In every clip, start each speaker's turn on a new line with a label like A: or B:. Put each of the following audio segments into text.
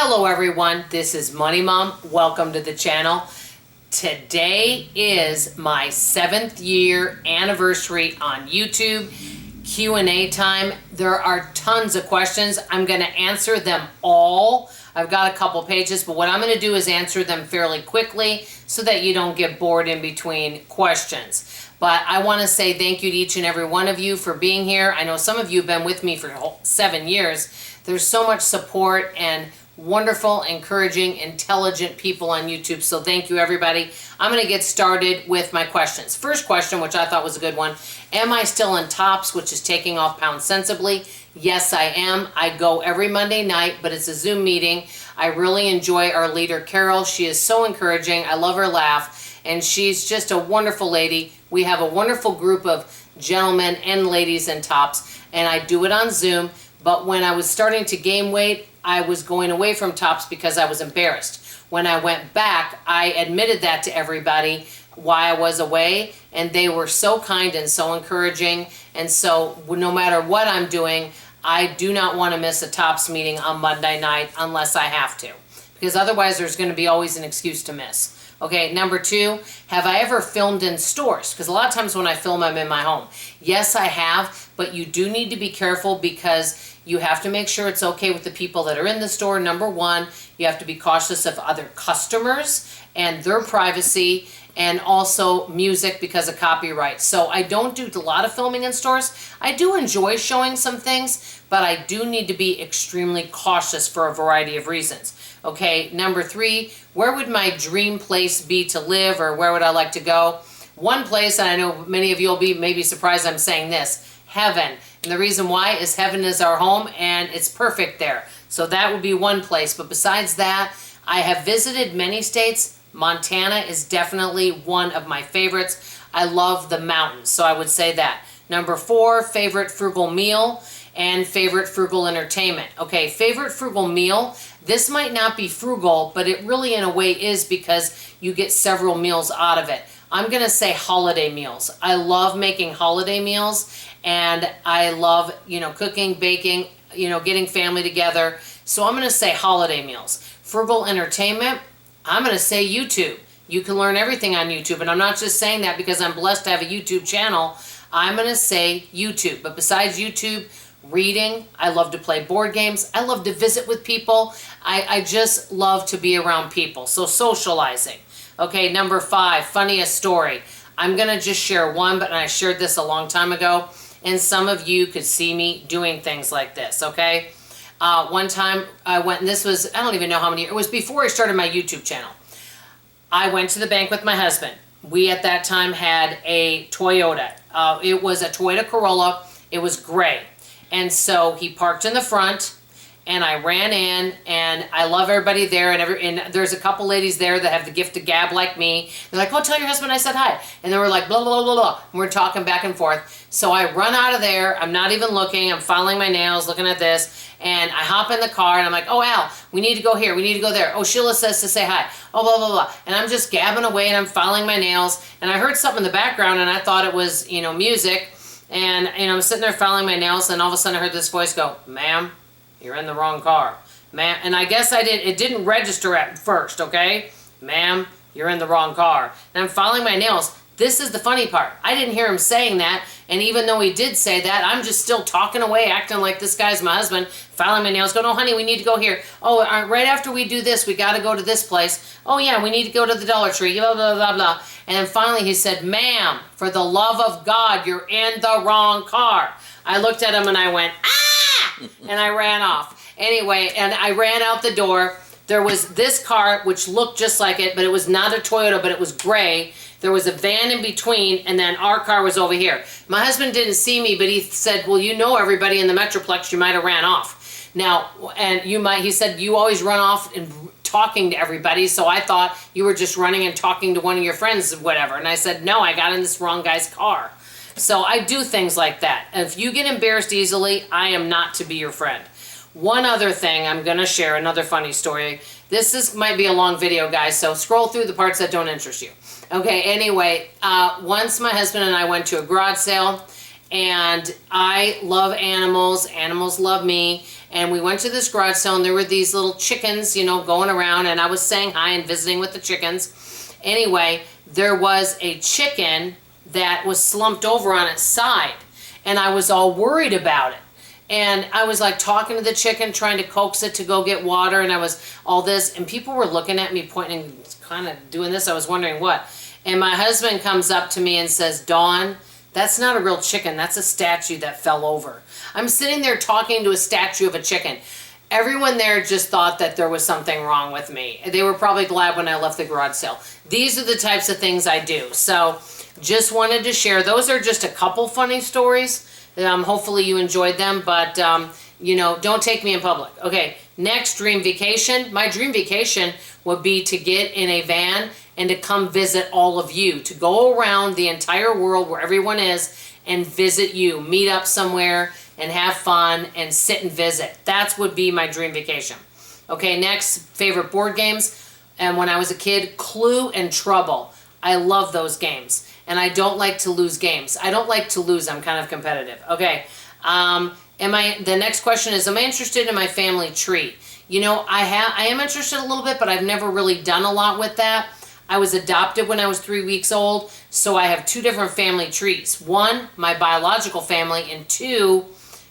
A: Hello everyone, this is Money Mom. Welcome to the channel. Today is my 7th year anniversary on YouTube. Q&A time. There are tons of questions. I'm going to answer them all. I've got a couple pages, but what I'm going to do is answer them fairly quickly so that you don't get bored in between questions. But I want to say thank you to each and every one of you for being here. I know some of you have been with me for 7 years. There's so much support and wonderful, encouraging, intelligent people on YouTube. So thank you, everybody. I'm going to get started with my questions. First question, which I thought was a good one. Am I still in Tops, which is taking off pounds sensibly? Yes, I am. I go every Monday night, but it's a Zoom meeting. I really enjoy our leader, Carol. She is so encouraging. I love her laugh, and she's just a wonderful lady. We have a wonderful group of gentlemen and ladies in Tops, and I do it on Zoom. But when I was starting to gain weight, I was going away from Tops because I was embarrassed. When I went back, I admitted that to everybody why I was away, and they were so kind and so encouraging. And so no matter what I'm doing, I do not want to miss a Tops meeting on Monday night unless I have to, because otherwise there's going to be always an excuse to miss. Okay, number 2, have I ever filmed in stores? Because a lot of times when I film, I'm in my home. Yes, I have, but you do need to be careful because you have to make sure it's okay with the people that are in the store. Number 1, you have to be cautious of other customers and their privacy, and also music because of copyright. So I don't do a lot of filming in stores. I do enjoy showing some things, but I do need to be extremely cautious for a variety of reasons. Okay, number 3, where would my dream place be to live, or where would I like to go? One place, and I know many of you will be maybe surprised I'm saying this, heaven. And the reason why is heaven is our home and it's perfect there. So that would be one place. But besides that, I have visited many states. Montana is definitely one of my favorites. I love the mountains, so I would say that. Number 4, favorite frugal meal and favorite frugal entertainment. Okay, favorite frugal meal. This might not be frugal, but it really in a way is because you get several meals out of it. I'm going to say holiday meals. I love making holiday meals, and I love, cooking, baking, getting family together. So I'm going to say holiday meals. Frugal entertainment, I'm going to say YouTube. You can learn everything on YouTube, and I'm not just saying that because I'm blessed to have a YouTube channel. I'm going to say YouTube. But besides YouTube, reading, I love to play board games. I love to visit with people. I just love to be around people. So socializing. Okay, number 5, funniest story. I'm going to just share one, but I shared this a long time ago, and some of you could see me doing things like this, okay? One time I went, and this was, I don't even know how many years, it was before I started my YouTube channel. I went to the bank with my husband. We at that time had a Toyota. It was a Toyota Corolla. It was gray. And so he parked in the front, and I ran in, and I love everybody there, and there's a couple ladies there that have the gift of gab like me. They're like, oh, tell your husband I said hi. And they were like, blah, blah, blah, blah. And we're talking back and forth. So I run out of there. I'm not even looking. I'm filing my nails, looking at this. And I hop in the car, and I'm like, oh, Al, we need to go here. We need to go there. Oh, Sheila says to say hi. Oh, blah, blah, blah. And I'm just gabbing away, and I'm filing my nails. And I heard something in the background, and I thought it was, music. And, I'm sitting there filing my nails, and all of a sudden I heard this voice go, ma'am, you're in the wrong car. Ma'am, and I guess it didn't register at first, okay? Ma'am, you're in the wrong car. And I'm filing my nails. This is the funny part. I didn't hear him saying that, and even though he did say that, I'm just still talking away, acting like this guy's my husband, filing my nails, going, oh, honey, we need to go here. Oh, right after we do this, we got to go to this place. Oh, yeah, we need to go to the Dollar Tree, blah, blah, blah, blah. And then finally he said, ma'am, for the love of God, you're in the wrong car. I looked at him and I went, ah! And I ran off. Anyway, and I ran out the door. There was this car, which looked just like it, but it was not a Toyota, but it was gray. There was a van in between, and then our car was over here. My husband didn't see me, but he said, well, everybody in the Metroplex, you might have ran off. Now, and he said, you always run off and talking to everybody, so I thought you were just running and talking to one of your friends or whatever. And I said, no, I got in this wrong guy's car. So I do things like that. And if you get embarrassed easily, I am not to be your friend. One other thing I'm going to share, another funny story. This might be a long video, guys, so scroll through the parts that don't interest you. Okay, anyway, once my husband and I went to a garage sale, and I love animals. Animals love me. And we went to this garage sale, and there were these little chickens, you know, going around, and I was saying hi and visiting with the chickens. Anyway, there was a chicken that was slumped over on its side, and I was all worried about it. And I was like talking to the chicken, trying to coax it to go get water, and I was all this, and people were looking at me, pointing, kind of doing this. I was wondering what. And my husband comes up to me and says, Dawn, that's not a real chicken. That's a statue that fell over. I'm sitting there talking to a statue of a chicken. Everyone there just thought that there was something wrong with me. They were probably glad when I left the garage sale. These are the types of things I do. So just wanted to share. Those are just a couple funny stories. Hopefully you enjoyed them, but you know, don't take me in public. Okay, next dream vacation. My dream vacation would be to get in a van and to come visit all of you, to go around the entire world where everyone is and visit you, meet up somewhere and have fun and sit and visit. That would be my dream vacation. Okay, next, favorite board games. And when I was a kid, Clue and Trouble. I love those games. And I don't like to lose games. I don't like to lose. I'm kind of competitive. Okay. The next question is, am I interested in my family tree? You know, I am interested a little bit, but I've never really done a lot with that. I was adopted when I was 3 weeks old, so I have two different family trees. One, my biological family, and two,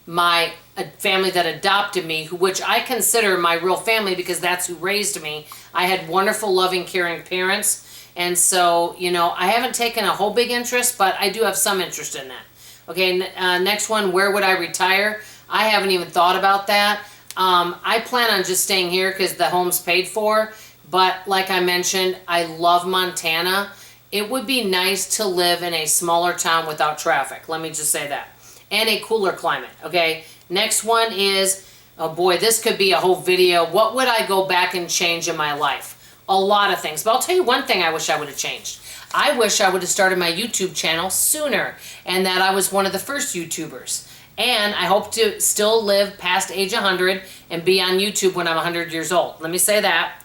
A: my family that adopted me, which I consider my real family because that's who raised me. I had wonderful, loving, caring parents. And so, you know, I haven't taken a whole big interest, but I do have some interest in that. Okay, next one, where would I retire? I haven't even thought about that. I plan on just staying here because the home's paid for. But like I mentioned, I love Montana. It would be nice to live in a smaller town without traffic. Let me just say that. And a cooler climate, okay? Next one is, oh boy, this could be a whole video. What would I go back and change in my life? A lot of things. But I'll tell you one thing I wish I would have changed. I wish I would have started my YouTube channel sooner and that I was one of the first YouTubers. And I hope to still live past age 100 and be on YouTube when I'm 100 years old. Let me say that.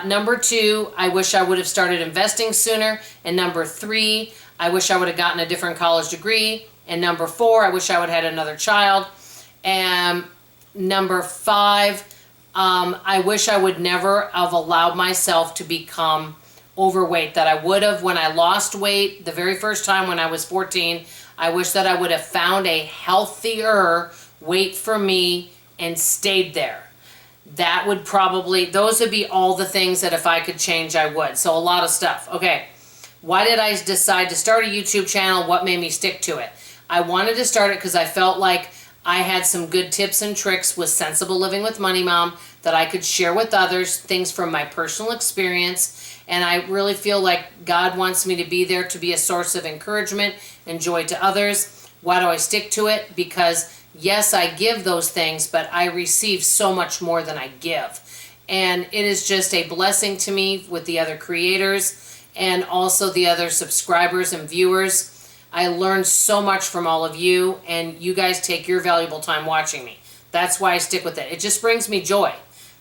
A: Number 2, I wish I would have started investing sooner. And number 3, I wish I would have gotten a different college degree. And number 4, I wish I would have had another child. And number 5, I wish I would never have allowed myself to become overweight, that I would have when I lost weight the very first time when I was 14. I wish that I would have found a healthier weight for me and stayed there. That would probably, those would be all the things that if I could change, I would. So a lot of stuff. Okay, why did I decide to start a YouTube channel? What made me stick to it? I wanted to start it because I felt like I had some good tips and tricks with Sensible Living with Money Mom that I could share with others, things from my personal experience. And I really feel like God wants me to be there to be a source of encouragement and joy to others. Why do I stick to it? Because yes, I give those things, but I receive so much more than I give. And it is just a blessing to me with the other creators and also the other subscribers and viewers. I learned so much from all of you, and you guys take your valuable time watching me. That's why I stick with it. It just brings me joy.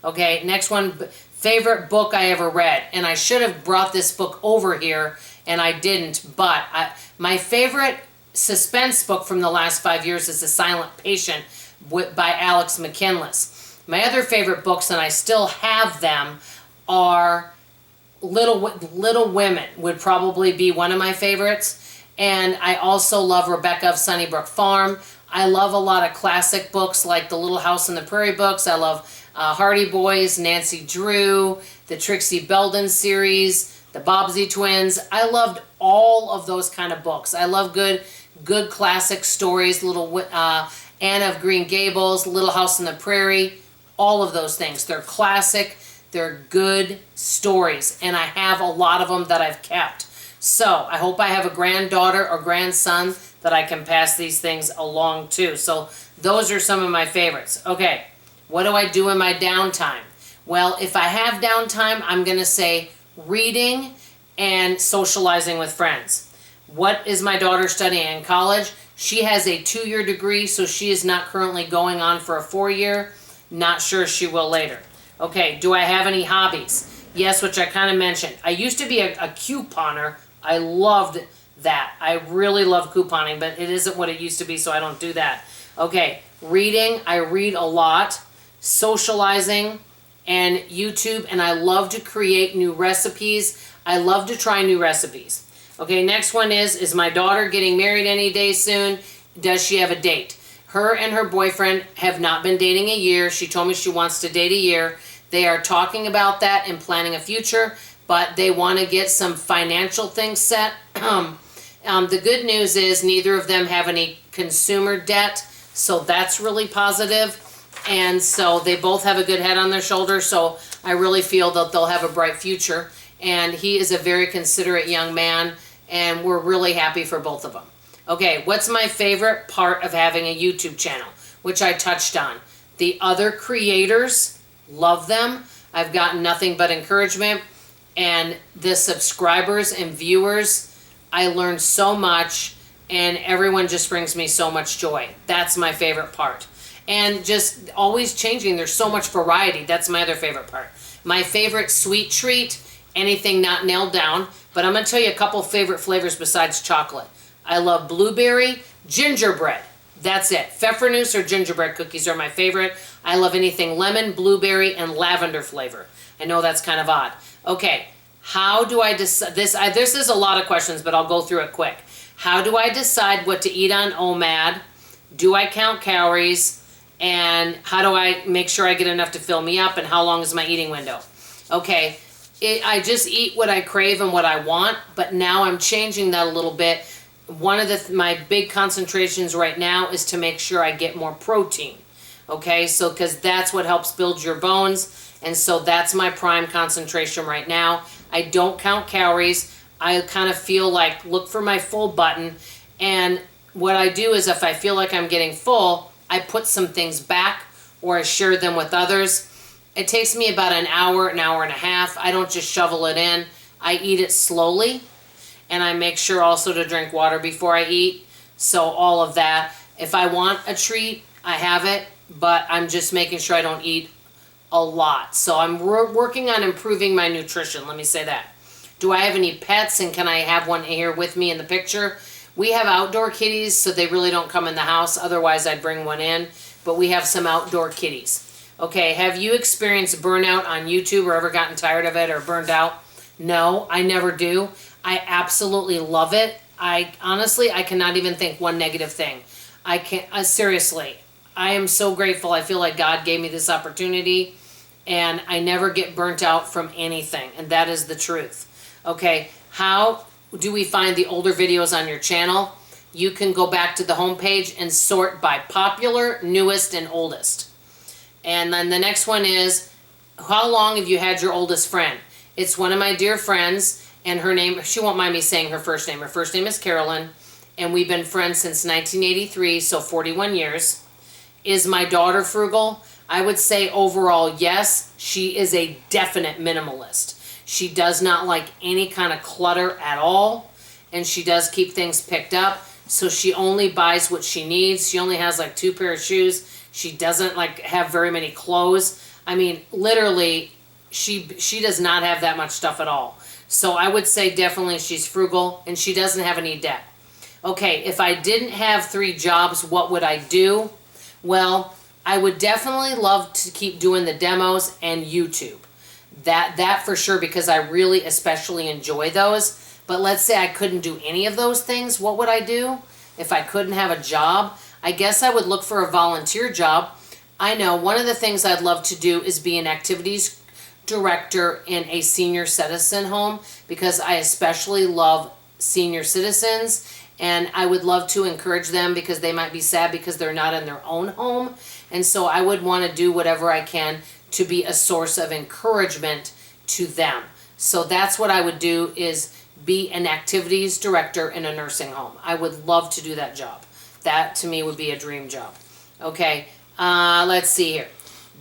A: Okay, next one, favorite book I ever read. And I should have brought this book over here, and I didn't. But my favorite suspense book from the last 5 years is The Silent Patient by Alex McKinless. My other favorite books, and I still have them, are Little Women would probably be one of my favorites. And I also love Rebecca of Sunnybrook Farm. I love a lot of classic books like the Little House on the Prairie books. I love Hardy Boys, Nancy Drew, the Trixie Belden series, the Bobbsey Twins. I loved all of those kind of books. I love good classic stories, Anne of Green Gables, Little House on the Prairie, all of those things. They're classic, they're good stories, and I have a lot of them that I've kept. So I hope I have a granddaughter or grandson that I can pass these things along to. So those are some of my favorites. Okay, what do I do in my downtime? Well, if I have downtime, I'm going to say reading and socializing with friends. What is my daughter studying in college? She has a 2-year degree, so she is not currently going on for a 4-year. Not sure she will later. Okay, do I have any hobbies? Yes, which I kind of mentioned. I used to be a couponer. I loved that. I really love couponing, but it isn't what it used to be, so I don't do that. Okay, reading, I read a lot. Socializing and YouTube, and I love to create new recipes. I love to try new recipes. Okay, next one is my daughter getting married any day soon? Does she have a date? Her and her boyfriend have not been dating a year. She told me she wants to date a year. They are talking about that and planning a future, but they want to get some financial things set. The good news is neither of them have any consumer debt, so that's really positive. And so they both have a good head on their shoulders, so I really feel that they'll have a bright future. And he is a very considerate young man, and we're really happy for both of them. Okay, what's my favorite part of having a YouTube channel, which I touched on? The other creators, love them. I've gotten nothing but encouragement. And the subscribers and viewers, I learned so much, and everyone just brings me so much joy. That's my favorite part. And just always changing. There's so much variety. That's my other favorite part. My favorite sweet treat, anything not nailed down, but I'm going to tell you a couple favorite flavors besides chocolate. I love blueberry, gingerbread. That's it. Pfeffernusse or gingerbread cookies are my favorite. I love anything lemon, blueberry, and lavender flavor. I know that's kind of odd. Okay, how do I decide this? This is a lot of questions, but I'll go through it quick. How do I decide what to eat on OMAD? Do I count calories? And how do I make sure I get enough to fill me up? And how long is my eating window? Okay, I just eat what I crave and what I want, but now I'm changing that a little bit. One of my big concentrations right now is to make sure I get more protein. Okay, so because that's what helps build your bones, and so that's my prime concentration right now. I don't count calories. I kind of feel like look for my full button, and what I do is if I feel like I'm getting full, I put some things back or I share them with others. It takes me about an hour and a half. I don't just shovel it in. I eat it slowly, and I make sure also to drink water before I eat. So all of that. If I want a treat, I have it, but I'm just making sure I don't eat a lot. So I'm working on improving my nutrition, let me say that. Do I have any pets, and can I have one here with me in the picture? We have outdoor kitties, so they really don't come in the house. Otherwise, I'd bring one in. But we have some outdoor kitties. Okay, have you experienced burnout on YouTube or ever gotten tired of it or burned out? No, I never do. I absolutely love it. Honestly, I cannot even think one negative thing. I can't, seriously, I am so grateful. I feel like God gave me this opportunity, and I never get burnt out from anything, and that is the truth. Okay, how do we find the older videos on your channel? You can go back to the home page and sort by popular, newest, and oldest. And then the next one is, how long have you had your oldest friend? It's one of my dear friends, and her name, she won't mind me saying her first name. Her first name is Carolyn, and we've been friends since 1983, so 41 years. Is my daughter frugal? I would say overall, yes. She is a definite minimalist. She does not like any kind of clutter at all, and she does keep things picked up. So she only buys what she needs. She only has like 2 pair of shoes. She doesn't like have very many clothes. I mean, literally, she does not have that much stuff at all. So I would say definitely she's frugal, and she doesn't have any debt. Okay, if I didn't have 3 jobs, what would I do? Well, I would definitely love to keep doing the demos and YouTube. That for sure, because I really especially enjoy those. But let's say I couldn't do any of those things, what would I do? If I couldn't have a job, I guess I would look for a volunteer job. I know one of the things I'd love to do is be an activities director in a senior citizen home, because I especially love senior citizens, and I would love to encourage them because they might be sad because they're not in their own home. And so I would want to do whatever I can to be a source of encouragement to them. So that's what I would do, is be an activities director in a nursing home. I would love to do that job. That to me would be a dream job. Okay, let's see here.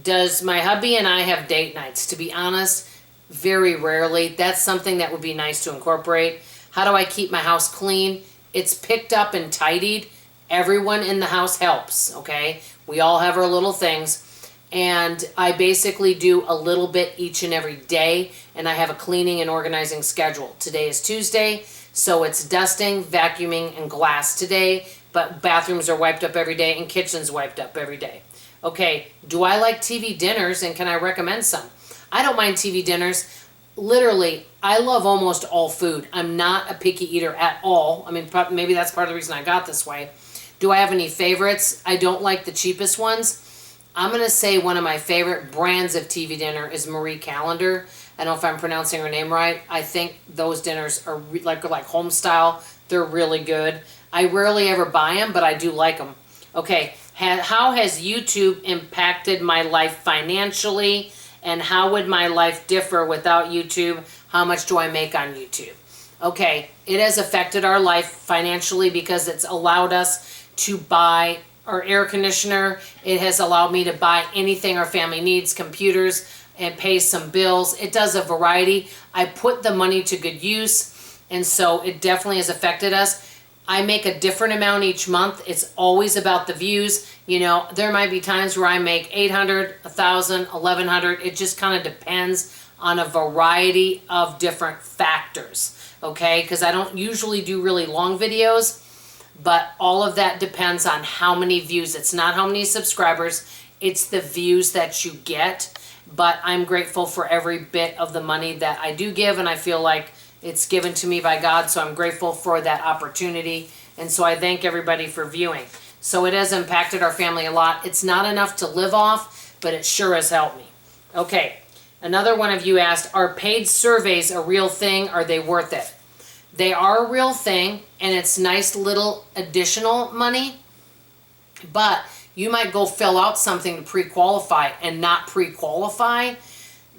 A: Does my hubby and I have date nights? To be honest, very rarely. That's something that would be nice to incorporate. How do I keep my house clean? It's picked up and tidied. Everyone in the house helps, okay? We all have our little things. And I basically do a little bit each and every day, and I have a cleaning and organizing schedule. Today is Tuesday, So it's dusting, vacuuming, and glass today, but bathrooms are wiped up every day and kitchens wiped up every day. Okay, do I like TV dinners and can I recommend some? I don't mind TV dinners. Literally, I love almost all food. I'm not a picky eater at all. I mean, maybe that's part of the reason I got this way. Do I have any favorites? I don't like the cheapest ones. I'm going to say one of my favorite brands of TV dinner is Marie Callender. I don't know if I'm pronouncing her name right. I think those dinners are like home style. They're really good. I rarely ever buy them, but I do like them. Okay, how has YouTube impacted my life financially? And how would my life differ without YouTube? How much do I make on YouTube? Okay, it has affected our life financially because it's allowed us to buy our air conditioner. It has allowed me to buy anything our family needs, computers, and pay some bills. It does a variety. I put the money to good use, and so it definitely has affected us. I make a different amount each month. It's always about the views. You know, there might be times where I make 800, 1,000, 1,100. It just kind of depends on a variety of different factors, okay? Because I don't usually do really long videos, but all of that depends on how many views. It's not how many subscribers, it's the views that you get. But I'm grateful for every bit of the money that I do give, and I feel like it's given to me by God, so I'm grateful for that opportunity. And so I thank everybody for viewing. So it has impacted our family a lot. It's not enough to live off, but it sure has helped me. Okay, another one of you asked, are paid surveys a real thing? Are they worth it? They are a real thing, and it's nice little additional money, but you might go fill out something to pre-qualify and not pre-qualify.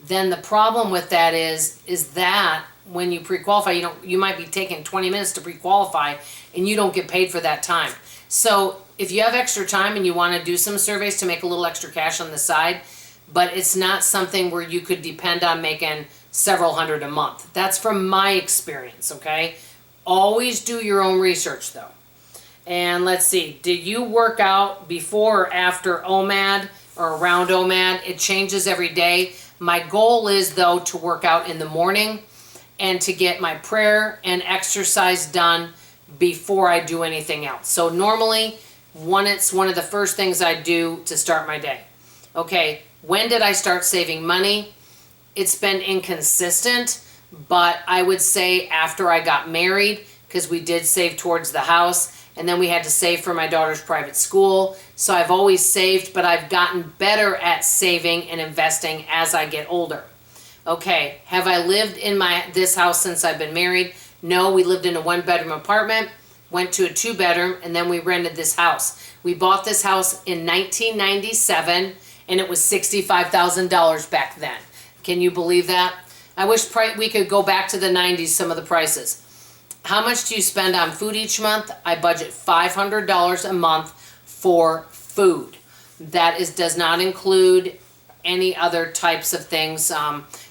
A: Then the problem with that is that when you pre-qualify, you might be taking 20 minutes to pre-qualify and you don't get paid for that time. So if you have extra time and you want to do some surveys to make a little extra cash on the side, but it's not something where you could depend on making several hundred a month. That's from my experience, okay? Always do your own research though. And let's see, did you work out before or after OMAD or around OMAD? It changes every day. My goal is though to work out in the morning and to get my prayer and exercise done before I do anything else. So normally, it's one of the first things I do to start my day. Okay, when did I start saving money? It's been inconsistent, but I would say after I got married, because we did save towards the house, and then we had to save for my daughter's private school. So I've always saved, but I've gotten better at saving and investing as I get older. Okay, have I lived in this house since I've been married? No, we lived in a 1-bedroom apartment, went to a 2-bedroom, and then we rented this house. We bought this house in 1997, and it was $65,000 back then. Can you believe that? I wish we could go back to the 90s, some of the prices. How much do you spend on food each month? I budget $500 a month for food. That does not include any other types of things.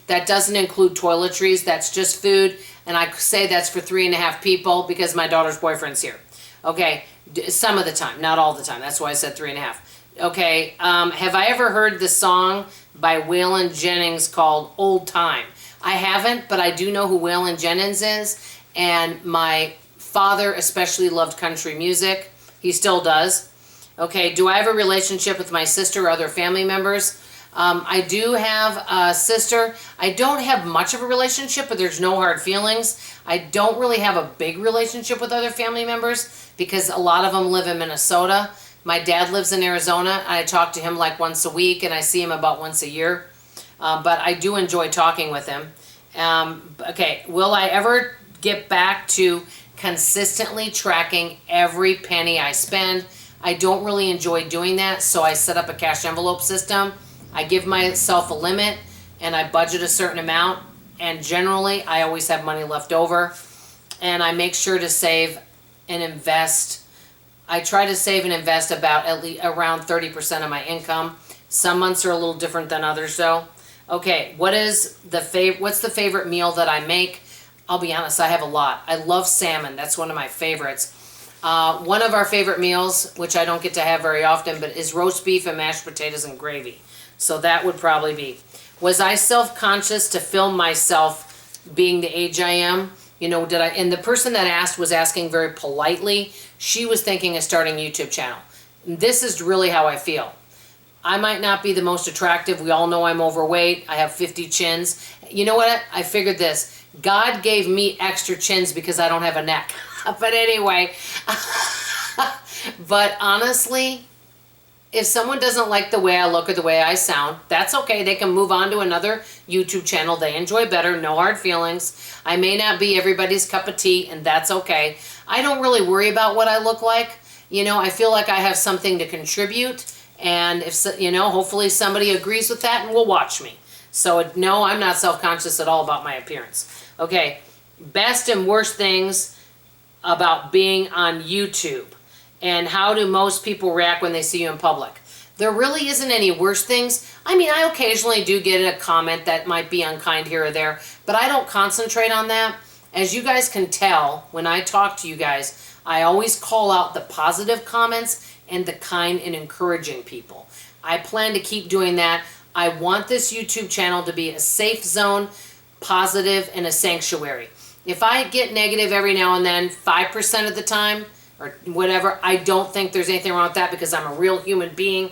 A: That doesn't include toiletries. That's just food. And I say that's for 3.5 people because my daughter's boyfriend's here. Okay, some of the time, not all the time. That's why I said 3.5. Okay, have I ever heard the song by Waylon Jennings called Old Time? I haven't, but I do know who Waylon Jennings is. And my father especially loved country music. He still does. Okay, do I have a relationship with my sister or other family members? I do have a sister. I don't have much of a relationship, but there's no hard feelings. I don't really have a big relationship with other family members because a lot of them live in Minnesota. My dad lives in Arizona. I talk to him like once a week, and I see him about once a year. But I do enjoy talking with him. Okay, will I ever get back to consistently tracking every penny I spend? I don't really enjoy doing that, so I set up a cash envelope system. I give myself a limit and I budget a certain amount, and generally I always have money left over, and I make sure to save and invest. I try to save and invest about at least around 30% of my income. Some months are a little different than others though. Okay, what's the favorite meal that I make? I'll be honest, I have a lot. I love salmon. That's one of my favorites. One of our favorite meals, which I don't get to have very often, but is roast beef and mashed potatoes and gravy. So that would probably be. Was I self-conscious to film myself being the age I am? You know, and the person that asked was asking very politely. She was thinking of starting a YouTube channel. This is really how I feel. I might not be the most attractive. We all know I'm overweight. I have 50 chins. You know what? I figured this. God gave me extra chins because I don't have a neck. But anyway, but honestly, if someone doesn't like the way I look or the way I sound, that's okay. They can move on to another YouTube channel they enjoy better. No hard feelings. I may not be everybody's cup of tea, and that's okay. I don't really worry about what I look like. You know, I feel like I have something to contribute, and if you know, hopefully somebody agrees with that and will watch me. So no, I'm not self-conscious at all about my appearance. Okay, best and worst things about being on YouTube. And how do most people react when they see you in public? There really isn't any worse things. I mean, I occasionally do get a comment that might be unkind here or there, but I don't concentrate on that. As you guys can tell, when I talk to you guys, I always call out the positive comments and the kind and encouraging people. I plan to keep doing that. I want this YouTube channel to be a safe zone, positive, and a sanctuary. If I get negative every now and then, 5% of the time, or whatever, I don't think there's anything wrong with that because I'm a real human being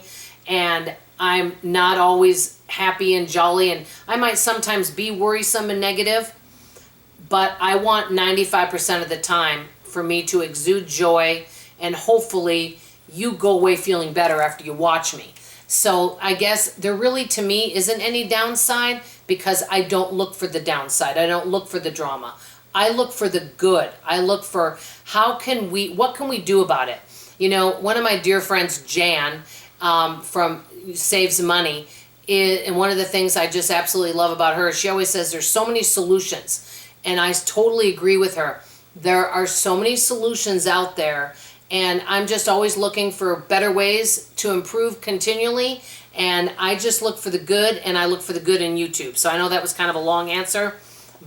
A: and I'm not always happy and jolly, and I might sometimes be worrisome and negative, but I want 95% of the time for me to exude joy, and hopefully you go away feeling better after you watch me. So I guess there really, to me, isn't any downside because I don't look for the downside. I don't look for the drama. I look for the good. I look for what can we do about it? You know, one of my dear friends, Jan, from Saves Money, and one of the things I just absolutely love about her, she always says there's so many solutions. And I totally agree with her. There are so many solutions out there, and I'm just always looking for better ways to improve continually. And I just look for the good, and I look for the good in YouTube. So I know that was kind of a long answer,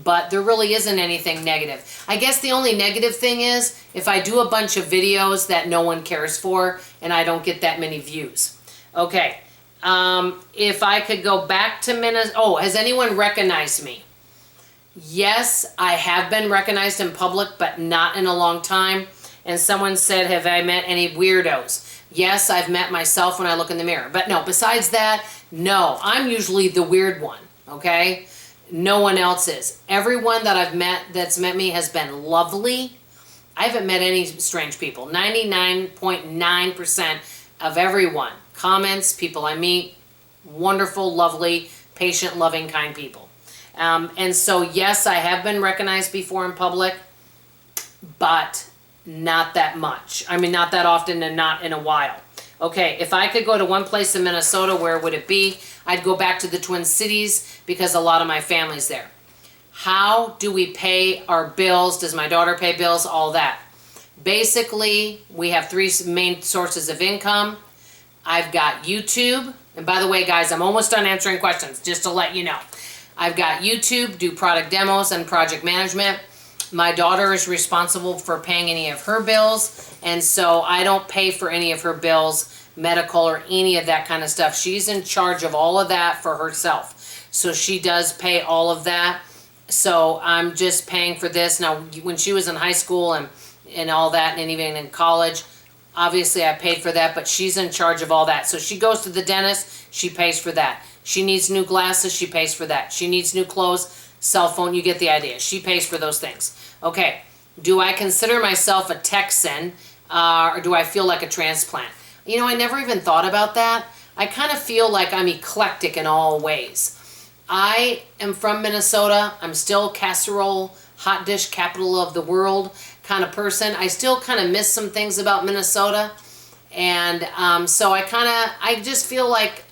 A: but there really isn't anything negative. I guess the only negative thing is if I do a bunch of videos that no one cares for and I don't get that many views. Okay, if I could go back to Minnesota. Oh, has anyone recognized me? Yes, I have been recognized in public, but not in a long time. And someone said, have I met any weirdos? Yes, I've met myself when I look in the mirror. But no, besides that, no. I'm usually the weird one, okay? No one else is. Everyone that I've met that's met me has been lovely. I haven't met any strange people. 99.9% of everyone, comments, people I meet, wonderful, lovely, patient, loving, kind people. And so yes, I have been recognized before in public, but not that much. I mean, not that often and not in a while. Okay, if I could go to one place in Minnesota, where would it be? I'd go back to the Twin Cities because a lot of my family's there. How do we pay our bills? Does my daughter pay bills? All that. Basically, we have three main sources of income. I've got YouTube. And by the way, guys, I'm almost done answering questions, just to let you know. I've got YouTube, do product demos and project management. My daughter is responsible for paying any of her bills, and so I don't pay for any of her bills, medical or any of that kind of stuff. She's in charge of all of that for herself. So she does pay all of that. So I'm just paying for this. Now, when she was in high school and all that, and even in college, obviously I paid for that, but she's in charge of all that. So she goes to the dentist, she pays for that. She needs new glasses, she pays for that. She needs new clothes, cell phone, you get the idea. She pays for those things. Okay, do I consider myself a Texan, or do I feel like a transplant? You know, I never even thought about that. I kind of feel like I'm eclectic in all ways. I am from Minnesota. I'm still casserole, hot dish capital of the world kind of person. I still kind of miss some things about Minnesota. And so I just feel like,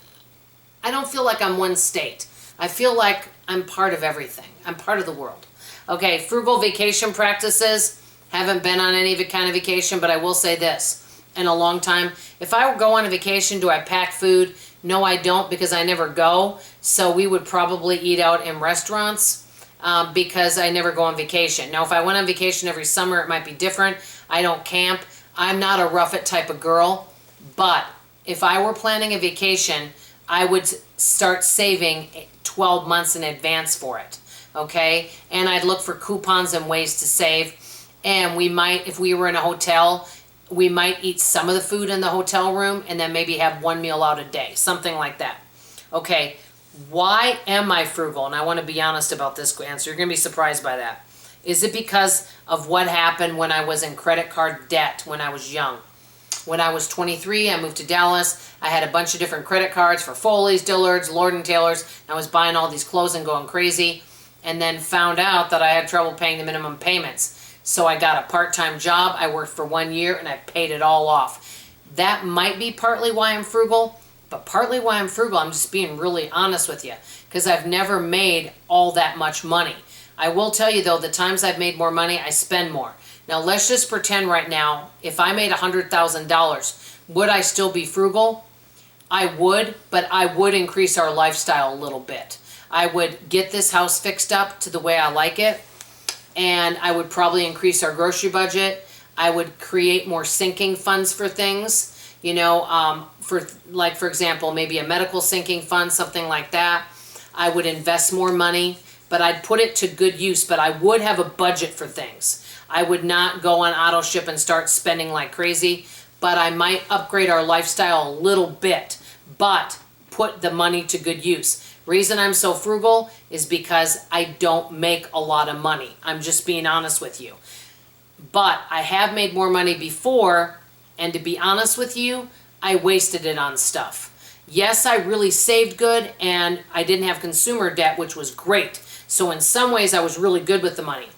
A: I don't feel like I'm one state. I feel like I'm part of everything. I'm part of the world. Okay, frugal vacation practices. Haven't been on any kind of vacation, but I will say this. In a long time, if I go on a vacation, do I pack food? No, I don't, because I never go. So we would probably eat out in restaurants because I never go on vacation. Now, if I went on vacation every summer, it might be different. I don't camp. I'm not a rough it type of girl. But if I were planning a vacation, I would start saving 12 months in advance for it. okay? And I'd look for coupons and ways to save. And we might, if we were in a hotel, we might eat some of the food in the hotel room and then maybe have one meal out a day, something like that. Okay, why am I frugal? And I want to be honest about this answer. You're going to be surprised by that. Is it because of what happened when I was in credit card debt when I was young? When I was 23, I moved to Dallas. I had a bunch of different credit cards for Foley's, Dillard's, Lord & Taylor's. I was buying all these clothes and going crazy, and then found out that I had trouble paying the minimum payments. So I got a part-time job. I worked for 1 year, and I paid it all off. That might be partly why I'm frugal, but partly why I'm frugal, I'm just being really honest with you, because I've never made all that much money. I will tell you, though, the times I've made more money, I spend more. Now, let's just pretend right now, if I made $100,000, would I still be frugal? I would, but I would increase our lifestyle a little bit. I would get this house fixed up to the way I like it, and I would probably increase our grocery budget. I would create more sinking funds for things, you know, for example, maybe a medical sinking fund, something like that. I would invest more money, but I'd put it to good use, but I would have a budget for things. I would not go on auto ship and start spending like crazy, but I might upgrade our lifestyle a little bit, but put the money to good use. Reason I'm so frugal is because I don't make a lot of money. I'm just being honest with you. But I have made more money before, and to be honest with you, I wasted it on stuff. Yes, I really saved good, and I didn't have consumer debt, which was great. So in some ways, I was really good with the money.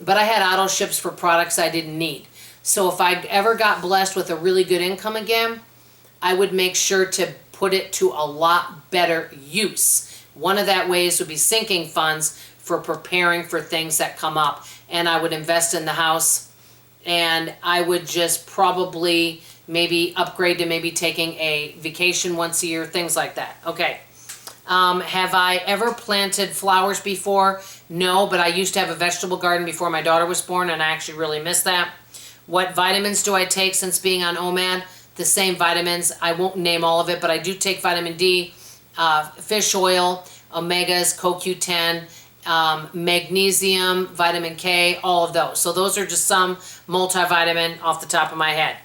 A: But I had auto ships for products I didn't need. So if I ever got blessed with a really good income again, I would make sure to put it to a lot better use. One of that ways would be sinking funds for preparing for things that come up. And I would invest in the house, and I would just probably maybe upgrade to maybe taking a vacation once a year, things like that. Okay. Have I ever planted flowers before? No, but I used to have a vegetable garden before my daughter was born, and I actually really miss that. What vitamins do I take since being on OMAD? The same vitamins. I won't name all of it, but I do take vitamin D, fish oil, omegas, CoQ10, magnesium, vitamin K, all of those. So those are just some multivitamin off the top of my head.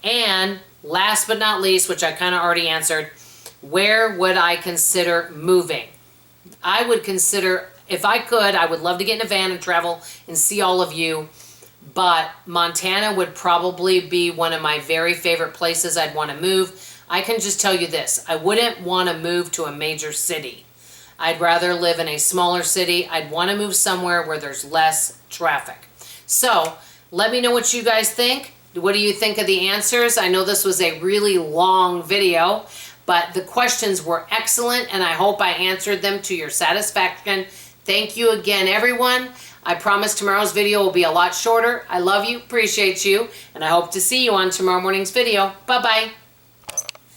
A: And last but not least, which I kind of already answered, where would I consider moving? I would consider, if I could, I would love to get in a van and travel and see all of you, but Montana would probably be one of my very favorite places I'd want to move. I can just tell you this, I wouldn't want to move to a major city. I'd rather live in a smaller city. I'd want to move somewhere where there's less traffic. So let me know what you guys think. What do you think of the answers? I know this was a really long video, but the questions were excellent, and I hope I answered them to your satisfaction. Thank you again, everyone. I promise tomorrow's video will be a lot shorter. I love you, appreciate you, and I hope to see you on tomorrow morning's video. Bye-bye.